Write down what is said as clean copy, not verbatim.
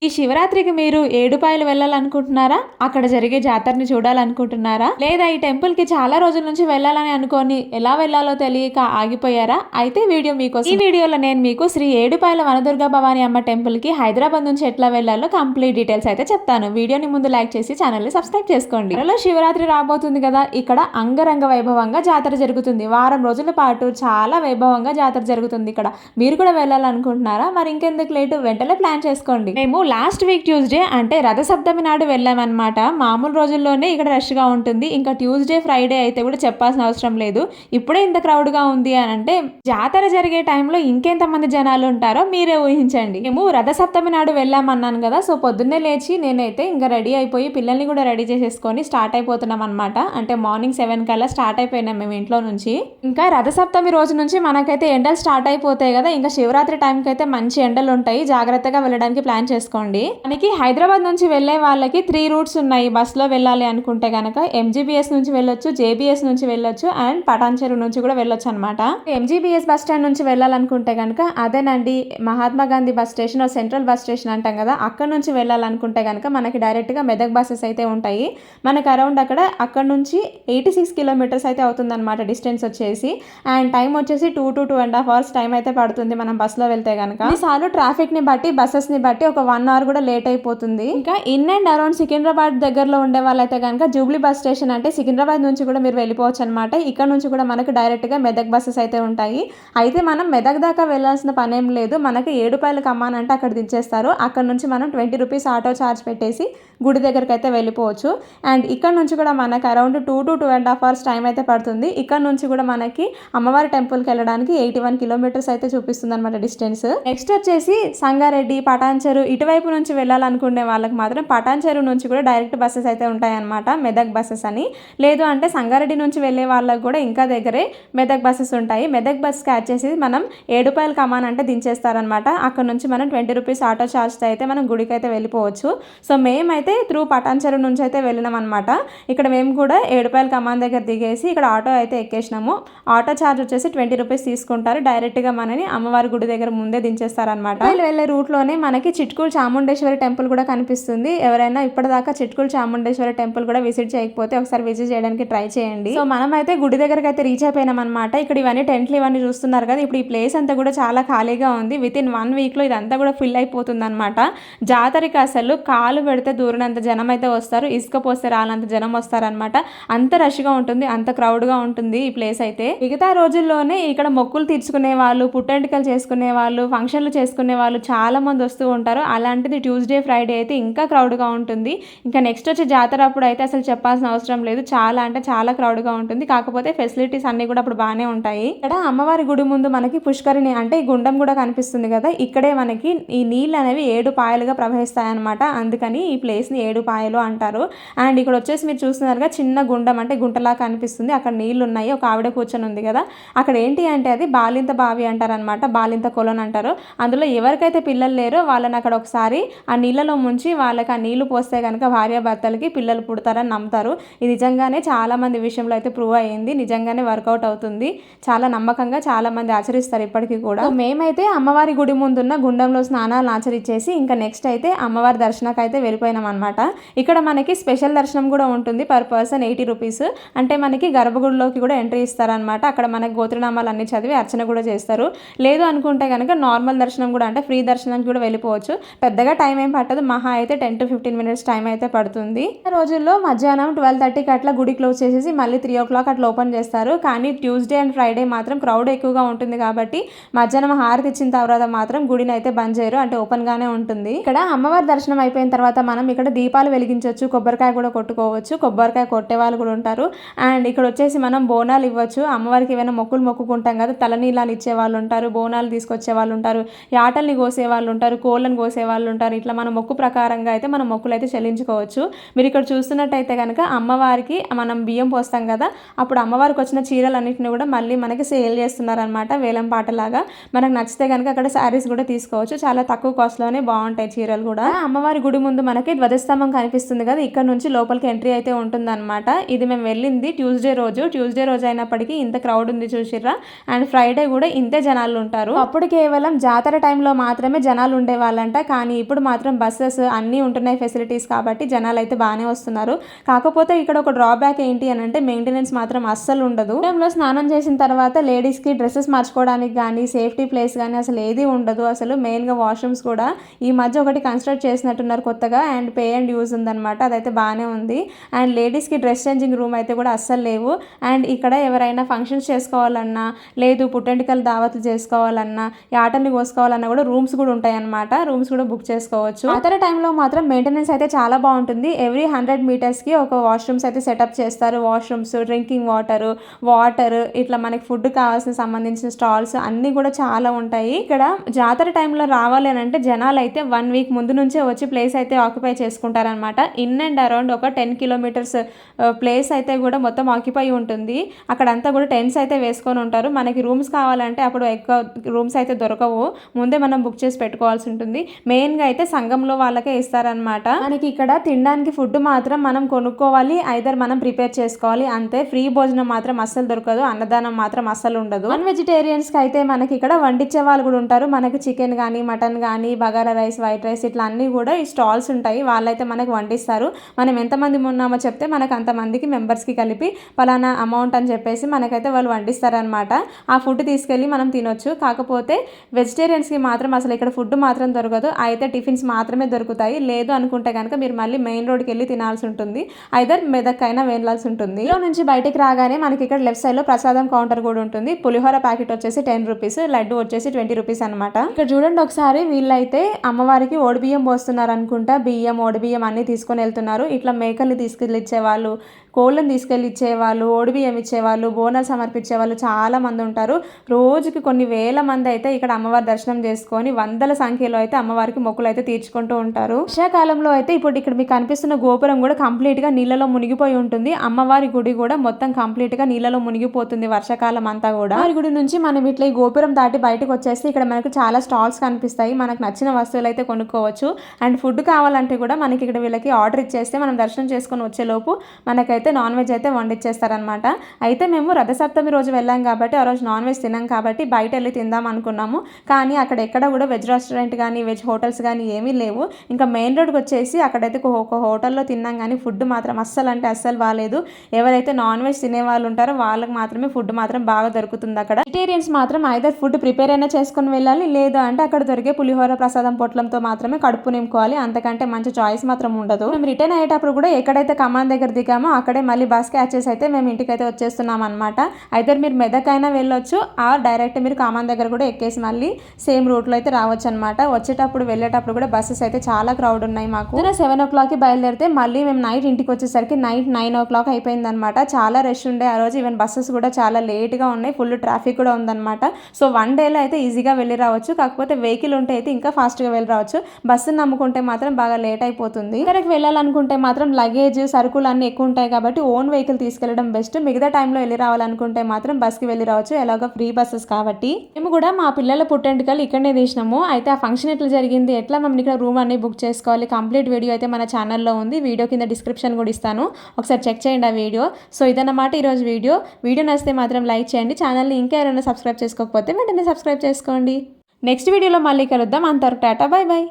ఈ శివరాత్రికి మీరు ఏడుపాయలు వెళ్ళాలనుకుంటున్నారా? అక్కడ జరిగే జాతరని చూడాలనుకుంటున్నారా? లేదా ఈ టెంపుల్‌కి చాలా రోజుల నుంచి వెళ్ళాలని అనుకోని ఎలా వెళ్ళాలో తెలియక ఆగిపోయారా? అయితే వీడియో మీకోసం. ఈ వీడియోలో నేను మీకు శ్రీ ఏడుపాయల వనదుర్గ భవాని అమ్మ టెంపుల్‌కి హైదరాబాద్ నుంచి ఎట్లా వెళ్ళాలో కంప్లీట్ డీటెయిల్స్ అయితే చెప్తాను. వీడియోని ముందు లైక్ చేసి ఛానల్‌ని సబ్స్క్రైబ్ చేసుకోండి. త్వరలో శివరాత్రి రాబోతుంది కదా! ఇక్కడ అంగరంగ వైభవంగా జాతర జరుగుతుంది. వారం రోజుల పాటు చాలా వైభవంగా జాతర జరుగుతుంది ఇక్కడ. మీరు కూడా వెళ్ళాలనుకుంటున్నారా? మరి ఇంకెందుకు లేటు వెంటనే ప్లాన్ చేసుకోండి. మేము లాస్ట్ వీక్ ట్యూస్డే అంటే రథసప్తమి నాడు వెళ్ళామన్నమాట. మామూలు రోజుల్లోనే ఇక్కడ రష్గా ఉంటుంది. ఇంకా ట్యూస్డే ఫ్రైడే అయితే కూడా చెప్పాల్సిన అవసరం లేదు. ఇప్పుడే ఇంత క్రౌడ్గా ఉంది అని అంటే జాతర జరిగే టైంలో ఇంకెంతమంది జనాలు ఉంటారో మీరే ఊహించండి. మేము రథసప్తమి నాడు వెళ్ళామన్నాను కదా, సో పొద్దున్నే లేచి నేనైతే ఇంకా రెడీ అయిపోయి పిల్లల్ని కూడా రెడీ చేసేసుకొని స్టార్ట్ అయిపోతున్నాం అనమాట. అంటే మార్నింగ్ 7 కల్లా స్టార్ట్ అయిపోయినాం మేము ఇంట్లో నుంచి. ఇంకా రథసప్తమి రోజు నుంచి మనకైతే ఎండలు స్టార్ట్ అయిపోతాయి కదా, ఇంకా శివరాత్రి టైంకి అయితే మంచి ఎండలు ఉంటాయి. జాగ్రత్తగా వెళ్ళడానికి ప్లాన్ చేసుకోండి. మనకి హైదరాబాద్ నుంచి వెళ్లే వాళ్ళకి 3 రూట్స్ ఉన్నాయి. బస్సులో వెళ్ళాలి అనుకుంటే కనుక ఎంజీబీఎస్ నుంచి వెళ్ళొచ్చు, జేబీఎస్ నుంచి వెళ్ళొచ్చు అండ్ పటాన్ చెరువు నుంచి కూడా వెళ్ళొచ్చు అనమాట. ఎంజీబీఎస్ బస్ స్టాండ్ నుంచి వెళ్ళాలనుకుంటే కనుక అదేనండి Mahatma Gandhi bus station, central bus station అంటాం కదా, అక్కడ నుంచి వెళ్ళాలనుకుంటే కనుక మనకి డైరెక్ట్ గా మెదక్ బస్సెస్ అయితే ఉంటాయి. మనకు అరౌండ్ అక్కడ నుంచి 86 కిలోమీటర్స్ అయితే అవుతుంది అనమాట డిస్టెన్స్ వచ్చేసి. అండ్ టైం వచ్చేసి 2 to 2.5 hours టైం అయితే పడుతుంది మనం బస్సులో వెళ్తే కనుక. ఈసారి ట్రాఫిక్ ని బట్టి బస్సెస్ ని బట్టి ఒక 1 hour కూడా లేట్ అయిపోతుంది. ఇంకా ఇన్ అండ్ అరౌండ్ సికింద్రాబాద్ దగ్గరలో ఉండే వాళ్ళైతే కనుక జూబ్లీ బస్ స్టేషన్ అంటే సికింద్రాబాద్ నుంచి కూడా మీరు వెళ్ళిపోవచ్చు అనమాట. ఇక్కడ నుంచి కూడా మనకు డైరెక్ట్ గా మెదక్ బస్సెస్ అయితే ఉంటాయి. అయితే మనం మెదక్ దాకా వెళ్ళాల్సిన పనేం లేదు. మనకి ఏడుపాయలు కమ్మానంటే అక్కడ దించేస్తారు. అక్కడ నుంచి మనం 20 రూపీస్ ఆటో ఛార్జ్ పెట్టేసి గుడి దగ్గరికి అయితే వెళ్ళిపోవచ్చు. అండ్ ఇక్కడ నుంచి కూడా మనకు అరౌండ్ 2 to 2.5 hours టైం అయితే పడుతుంది. ఇక్కడ నుంచి కూడా మనకి అమ్మవారి టెంపుల్కి వెళ్ళడానికి 81 కిలోమీటర్స్ అయితే చూపిస్తుంది అనమాట డిస్టెన్స్. నెక్స్ట్ వచ్చేసి సంగారెడ్డి, పటాన్ చెరువు ఇటువైపు నుంచి వెళ్ళాలనుకునే వాళ్ళకి మాత్రం పటాన్ చెరువు నుంచి కూడా డైరెక్ట్ బస్సెస్ అయితే ఉంటాయన్నమాట, మెదక్ బస్సెస్ అని. లేదు అంటే సంగారెడ్డి నుంచి వెళ్ళే వాళ్ళకి కూడా ఇంకా దగ్గరే మెదక్ బస్సెస్ ఉంటాయి. మెదక్ బస్ క్యాచ్ చేసి మనం ఏడుపాయలు కమాన్ అంటే దించేస్తారనమాట. అక్కడ నుంచి మనం 20 రూపీస్ ఆటో ఛార్జ్ అయితే మనం గుడికి అయితే వెళ్ళిపోవచ్చు. సో మేమైతే త్రూ పటాన్ చెరువు నుంచి అయితే వెళ్ళినాం అనమాట. ఇక్కడ మేము కూడా ఏడుపాయలు కమాన్ దగ్గర దిగేసి ఇక్కడ ఆటో అయితే ఎక్కేసినాము. ఆటో ఛార్జ్ వచ్చేసి 20 రూపీస్ తీసుకుంటారు. డైరెక్ట్ గా మనని అమ్మవారి గుడి దగ్గర ముందే దించేస్తారనమాట. వెళ్ళే రూట్ లోనే మనకి చిట్కూల్ చాముండేశ్వరి టెంపుల్ కూడా కనిపిస్తుంది. ఎవరైనా ఇప్పటిదాకా చిట్కూల్ చాముండేశ్వరి టెంపుల్ కూడా విజిట్ చేయకపోతే ఒకసారి విజిట్ చేయడానికి ట్రై చేయండి. సో మనం అయితే గుడి దగ్గరకు అయితే రీచ్ అయిపోయినాం అనమాట. ఇక్కడ ఇవన్నీ టెంట్లు ఇవన్నీ చూస్తున్నారు కదా, ఇప్పుడు ఈ ప్లేస్ అంతా కూడా చాలా ఖాళీగా ఉంది. విత్ ఇన్ 1 week లో ఇదంతా కూడా ఫిల్ అయిపోతుంది అనమాట. జాతరకి అసలు కాలు పెడితే దూరినంత జనం అయితే వస్తారు, ఇసుక పోస్తే రానంత జనం వస్తారనమాట. అంత రష్గా ఉంటుంది, అంత క్రౌడ్గా ఉంటుంది ఈ ప్లేస్ అయితే. మిగతా రోజుల్లోనే ఇక్కడ మొక్కులు తీర్చుకునే వాళ్ళు, పుట్టెంటుకలు చేసుకునే వాళ్ళు, ఫంక్షన్లు చేసుకునే వాళ్ళు చాలా మంది వస్తూ ఉంటారు. అలాంటిది ట్యూస్డే ఫ్రైడే అయితే ఇంకా క్రౌడ్గా ఉంటుంది. ఇంకా నెక్స్ట్ వచ్చే జాతర అప్పుడు అయితే అసలు చెప్పాల్సిన అవసరం లేదు, చాలా అంటే చాలా క్రౌడ్గా ఉంటుంది. కాకపోతే ఫెసిలిటీస్ అన్ని కూడా అప్పుడు బాగానే ఉంటాయి. ఇక్కడ అమ్మవారి గుడి ముందు మనకి పుష్కరిణి అంటే గుండం కూడా కనిపిస్తుంది కదా, ఇక్కడే మనకి ఈ నీళ్ళు అనేవి 7 పాయలుగా ప్రవహిస్తాయి అనమాట. అందుకని ఈ ప్లేస్ ని 7 పాయలు అంటారు. అండ్ ఇక్కడ వచ్చేసి మీరు చూస్తున్నారుగా చిన్న గుండం అంటే గుంటలా కనిపిస్తుంది, అక్కడ నీళ్లు ఉన్నాయి. ఒక ఆవిడ కూర్చొని ఉంది కదా, అక్కడ ఏంటి అంటే అది బాలింత బావి అంటారు అనమాట, బాలింత కొలను అంటారు. అందులో ఎవరికైతే పిల్లలు లేరో వాళ్ళని అక్కడ ఒకసారి ఆ నీళ్ళలో ముంచి వాళ్ళకి ఆ నీళ్లు పోస్తే కనుక భార్యాభర్తలకి పిల్లలు పుడతారని నమ్ముతారు. ఇది నిజంగానే చాలా మంది విషయంలో అయితే ప్రూవ్ అయ్యింది, నిజంగానే వర్కౌట్ అవుతుంది. చాలా నమ్మకంగా చాలా మంది ఆచరిస్తారు ఇప్పటికీ కూడా. మేమైతే అమ్మవారి గుడి ముందున్న గుండంలో స్నానాలు ఆచరించేసి ఇంకా నెక్స్ట్ అయితే అమ్మవారి దర్శనకు అయితే వెళ్ళిపోయినాం అనమాట. ఇక్కడ మనకి స్పెషల్ దర్శనం కూడా ఉంటుంది, పర్ పర్సన్ 80 రూపీస్. అంటే మనకి గర్భగుడిలోకి కూడా ఎంట్రీ ఇస్తారనమాట. అక్కడ మనకి గోత్రనామాలు అన్ని చదివి అర్చన కూడా చేస్తారు. లేదు అనుకుంటే కనుక నార్మల్ దర్శనం కూడా అంటే ఫ్రీ దర్శనానికి కూడా వెళ్ళిపోవచ్చు. పెద్దగా టైం ఏం పట్టదు, మహా అయితే 10 to 15 minutes టైం అయితే పడుతుంది. ఆ రోజుల్లో మధ్యాహ్నం 12:30కి అట్లా గుడి క్లోజ్ చేసేసి మళ్ళీ 3 o'clock అట్లా ఓపెన్ చేస్తారు. కానీ ట్యూస్డే అండ్ ఫ్రైడే మాత్రం క్రౌడ్ ఎక్కువగా ఉంటుంది కాబట్టి మధ్యాహ్నం హారతి ఇచ్చిన తర్వాత మాత్రం గుడిని అయితే బంద్ చేయరు, అంటే ఓపెన్ గానే ఉంటుంది. ఇక్కడ అమ్మవారి దర్శనం అయిపోయిన తర్వాత మనం ఇక్కడ దీపాలు వెలిగించవచ్చు, కొబ్బరికాయ కూడా కొట్టుకోవచ్చు. కొబ్బరికాయ కొట్టే వాళ్ళు కూడా ఉంటారు. అండ్ ఇక్కడ వచ్చేసి మనం బోనాలు ఇవ్వచ్చు. అమ్మవారికి ఏమైనా మొక్కులు మొక్కుకుంటాం కదా, తలనీలాలు ఇచ్చే వాళ్ళు ఉంటారు, బోనాలు తీసుకొచ్చే వాళ్ళు ఉంటారు, యాటల్ని కోసే వాళ్ళు ఉంటారు, కోళ్ళని కోసే వాళ్ళు ఉంటారు. ఇట్లా మన మొక్కు ప్రకారంగా అయితే మనం మొక్కులు అయితే చెల్లించుకోవచ్చు. మీరు ఇక్కడ చూస్తున్నట్టయితే కనుక అమ్మవారికి మనం బియ్యం పోస్తాం కదా, అప్పుడు అమ్మవారికి వచ్చిన చీరలన్నింటినీ కూడా మళ్ళీ మనకి సేల్ చేస్తున్నారనమాట, వేలం పాటలాగా. మనకు నచ్చితే కనుక అక్కడ శారీస్ కూడా తీసుకోవచ్చు, చాలా తక్కువ కాస్ట్లోనే బాగుంటాయి చీరలు కూడా. అమ్మవారి గుడి ముందు మనకి ధ్వజస్తంభం కనిపిస్తుంది కదా, ఇక్కడ నుంచి లోపలికి ఎంట్రీ అయితే ఉంటుంది అనమాట. ఇది మేము వెళ్ళింది ట్యూస్డే రోజు అయినప్పటికీ ఇంత క్రౌడ్ ఉంది చూసిర్రా. అండ్ ఫ్రైడే కూడా ఇంతే జనాలు ఉంటారు. అప్పుడు కేవలం జాతర టైంలో మాత్రమే జనాలు ఉండేవాళ్ళంట, కానీ కానీ ఇప్పుడు మాత్రం బస్సెస్ అన్నీ ఉంటున్నాయి ఫెసిలిటీస్ కాబట్టి జనాలు అయితే బాగానే వస్తున్నారు. కాకపోతే ఇక్కడ ఒక డ్రాబ్యాక్ ఏంటి అని అంటే మెయింటెనెన్స్ మాత్రం అస్సలు ఉండదు. లో స్నానం చేసిన తర్వాత లేడీస్కి డ్రెస్సెస్ మార్చుకోవడానికి కానీ సేఫ్టీ ప్లేస్ కానీ అసలు ఏది ఉండదు. అసలు మెయిన్గా వాష్రూమ్స్ కూడా ఈ మధ్య ఒకటి కన్స్ట్రక్ట్ చేసినట్టున్నారు కొత్తగా, అండ్ పే అండ్ యూజ్ ఉందన్నమాట. అదైతే బాగానే ఉంది. అండ్ లేడీస్కి డ్రెస్ చేంజింగ్ రూమ్ అయితే కూడా అస్సలు లేవు. అండ్ ఇక్కడ ఎవరైనా ఫంక్షన్స్ చేసుకోవాలన్నా, లేదు పుట్టెంటికలు దావతులు చేసుకోవాలన్నా, ఆటల్ని కోసుకోవాలన్నా కూడా రూమ్స్ కూడా ఉంటాయి అన్నమాట. రూమ్స్ కూడా బుక్ చేసుకోవచ్చు. అతర టైంలో మాత్రం మెయింటెనెన్స్ అయితే చాలా బాగుంటుంది. ఎవ్రీ 100 మీటర్స్కి ఒక వాష్రూమ్స్ అయితే సెటప్ చేస్తారు. వాష్రూమ్స్, డ్రింకింగ్ వాటర్ ఇట్లా మనకి ఫుడ్ కావాల్సిన సంబంధించిన స్టాల్స్ అన్నీ కూడా చాలా ఉంటాయి. ఇక్కడ జాతర టైంలో రావాలి అని అంటే జనాలు అయితే 1 వీక్ ముందు నుంచే వచ్చి ప్లేస్ అయితే ఆక్యుపై చేసుకుంటారనమాట. ఇన్ అండ్ అరౌండ్ ఒక 10 కిలోమీటర్స్ ప్లేస్ అయితే కూడా మొత్తం ఆక్యుపై ఉంటుంది. అక్కడంతా కూడా టెంట్స్ అయితే వేసుకొని ఉంటారు. మనకి రూమ్స్ కావాలంటే అప్పుడు ఎక్కువ రూమ్స్ అయితే దొరకవు, ముందే మనం బుక్ చేసి పెట్టుకోవాల్సి ఉంటుంది. మెయిన్గా అయితే సంఘంలో వాళ్ళకే ఇస్తారనమాట. మనకి ఇక్కడ తినడానికి ఫుడ్ మాత్రం మనం కొనుక్కోవాలి, ఐదర్ మనం ప్రిపేర్ చేసుకోవాలి అంతే. ఫ్రీ భోజనం మాత్రం అస్సలు దొరకదు, అన్నదానం మాత్రం అస్సలు ఉండదు. నాన్ వెజిటేరియన్స్కి అయితే మనకి ఇక్కడ వండించే వాళ్ళు కూడా ఉంటారు. మనకి చికెన్ కానీ మటన్ కానీ బగారా రైస్, వైట్ రైస్ ఇట్లా అన్నీ కూడా ఈ స్టాల్స్ ఉంటాయి. వాళ్ళైతే మనకు వండిస్తారు. మనం ఎంతమంది ఉన్నామో చెప్తే మనకు అంతమందికి మెంబర్స్కి కలిపి పలానా అమౌంట్ అని చెప్పేసి మనకైతే వాళ్ళు వండిస్తారనమాట. ఆ ఫుడ్ తీసుకెళ్ళి మనం తినొచ్చు. కాకపోతే వెజిటేరియన్స్కి మాత్రం అసలు ఇక్కడ ఫుడ్ మాత్రం దొరకదు, అయితే టిఫిన్స్ మాత్రమే దొరుకుతాయి. లేదు అనుకుంటే కనుక మీరు మళ్ళీ మెయిన్ రోడ్కి వెళ్ళి తినాల్సి ఉంటుంది, ఐదర్ మెదక్ అయినా వెళ్ళాల్సి ఉంటుంది. ఇంట్లో నుంచి బయటికి రాగానే మనకి ఇక్కడ లెఫ్ట్ సైడ్ లో ప్రసాదం కౌంటర్ కూడా ఉంటుంది. పులిహోర ప్యాకెట్ వచ్చేసి 10 రూపీస్, లడ్డు వచ్చేసి 20 రూపీస్ అనమాట. ఇక్కడ చూడండి ఒకసారి, వీళ్ళైతే అమ్మవారికి ఓడిబియ్యం పోస్తున్నారు అనుకుంటా. బియ్యం, ఓడిబియ్యం అన్ని తీసుకొని వెళ్తున్నారు. ఇట్లా మేకల్ని తీసుకెళ్ళి ఇచ్చేవాళ్ళు, కోళ్ళని తీసుకెళ్ళి ఇచ్చేవాళ్ళు, ఓడిబియ్యం ఇచ్చేవాళ్ళు, బోనాలు సమర్పించే వాళ్ళు చాలా మంది ఉంటారు. రోజుకి కొన్ని వేల మంది అయితే ఇక్కడ అమ్మవారి దర్శనం చేసుకొని వందల సంఖ్యలో అయితే అమ్మవారికి మొక్కులు అయితే తీర్చుకుంటూ ఉంటారు. వర్షాకాలంలో అయితే ఇప్పుడు ఇక్కడ మీకు కనిపిస్తున్న గోపురం కూడా కంప్లీట్ గా నీళ్ళలో మునిగిపోయి ఉంటుంది. అమ్మవారి గుడి కూడా మొత్తం కంప్లీట్ గా నీళ్ళలో మునిగిపోతుంది వర్షాకాలం అంతా కూడా. అమ్మవారి గుడి నుంచి మనం ఇట్లా ఈ గోపురం దాటి బయటకు వచ్చేస్తే ఇక్కడ మనకు చాలా స్టాల్స్ కనిపిస్తాయి. మనకు నచ్చిన వస్తువులు అయితే కొనుక్కోవచ్చు. అండ్ ఫుడ్ కావాలంటే కూడా మనకి ఇక్కడ వీళ్ళకి ఆర్డర్ ఇచ్చేస్తే మనం దర్శనం చేసుకొని వచ్చేలోపు మనకైతే నాన్ వెజ్ అయితే వండిచ్చేస్తారనమాట. అయితే మేము రథసప్తమి రోజు వెళ్ళాం కాబట్టి ఆ రోజు నాన్ వెజ్ తినాం కాబట్టి బయట వెళ్ళి తిందాం అనుకున్నాము. కానీ అక్కడ ఎక్కడ కూడా వెజ్ రెస్టారెంట్ కానీ వెజ్ హోటల్స్ కానీ ఏమీ లేవు. ఇంకా మెయిన్ రోడ్కి వచ్చేసి అక్కడైతే ఒక హోటల్లో తిన్నాం కానీ ఫుడ్ మాత్రం అస్సలు అంటే అస్సలు బాగాలేదు. ఎవరైతే నాన్ వెజ్ తినే వాళ్ళు ఉంటారో వాళ్ళకి మాత్రమే ఫుడ్ మాత్రం బాగా దొరుకుతుంది. అక్కడ వెజిటేరియన్స్ మాత్రం ఐదర్ ఫుడ్ ప్రిపేర్ అయినా చేసుకుని వెళ్ళాలి, లేదు అంటే అక్కడ దొరికే పులిహోర ప్రసాదం పొట్లంతో మాత్రమే కడుపు నింపుకోవాలి. అంతకంటే మంచి చాయిస్ మాత్రం ఉండదు. మేము రిటర్న్ అయ్యేటప్పుడు కూడా ఎక్కడైతే కమాన్ దగ్గర దిగామో అక్కడే మళ్ళీ బస్ క్యాచ్ చేసి అయితే మేము ఇంటికైతే వచ్చేస్తున్నాం అనమాట. ఐదర్ మీరు మెదక్ అయినా వెళ్ళొచ్చు, ఆ డైరెక్ట్ మీరు కమాన్ దగ్గర కూడా ఎక్కేసి మళ్ళీ సేమ్ రూట్లో అయితే రావచ్చు అనమాట. వచ్చేటప్పుడు వెళ్ళేటప్పుడు కూడా బస్సెస్ అయితే చాలా క్రౌడ్ ఉన్నాయి. మాకు 7 o'clockకి బయలుదేరితే మళ్ళీ మేము నైట్ ఇంటికి వచ్చేసరికి నైట్ 9 o'clock అయిపోయింది అనమాట. చాలా రష్ ఉండే ఆ రోజు. ఈవెన్ బస్సెస్ కూడా చాలా లేట్గా ఉన్నాయి, ఫుల్ ట్రాఫిక్ కూడా ఉందన్నమాట. సో 1 డేలో అయితే ఈజీగా వెళ్ళి రావచ్చు. కాకపోతే వెహికల్ ఉంటే అయితే ఇంకా ఫాస్ట్గా వెళ్ళి రావచ్చు. బస్సును నమ్ముకుంటే మాత్రం బాగా లేట్ అయిపోతుంది. ఇక్కడికి వెళ్ళాలనుకుంటే మాత్రం లగేజ్, సరుకులు అన్నీ ఎక్కువ ఉంటాయి కాబట్టి ఓన్ వెహికల్ తీసుకెళ్లడం బెస్ట్. మిగతా టైంలో వెళ్ళి రావాలనుకుంటే మాత్రం బస్కి వెళ్ళి రావచ్చు, ఎలాగో ఫ్రీ బస్సెస్ కాబట్టి. మేము కూడా మా పిల్లల పుట్టెంటుకలు ఇక్కడనే తీసినాము. అయితే ఆ ఫంక్షన్ ఎట్లా జరిగింది, ఎట్లా మనం ఇక్కడ రూమ్ అన్ని బుక్ చేసుకోవాలి, కంప్లీట్ వీడియో అయితే మన ఛానల్లో ఉంది. వీడియో కింద డిస్క్రిప్షన్ కూడా ఇస్తాను, ఒకసారి చెక్ చేయండి ఆ వీడియో. సో ఇదన్నమాట ఈరోజు వీడియో నచ్చితే మాత్రం లైక్ చేయండి. ఛానల్ని ఇంకా ఎవరైనా సబ్స్క్రైబ్ చేసుకోకపోతే వెంటనే సబ్స్క్రైబ్ చేసుకోండి. నెక్స్ట్ వీడియోలో మళ్ళీ కలుద్దాం. అంతవరకు టాటా, బై బై.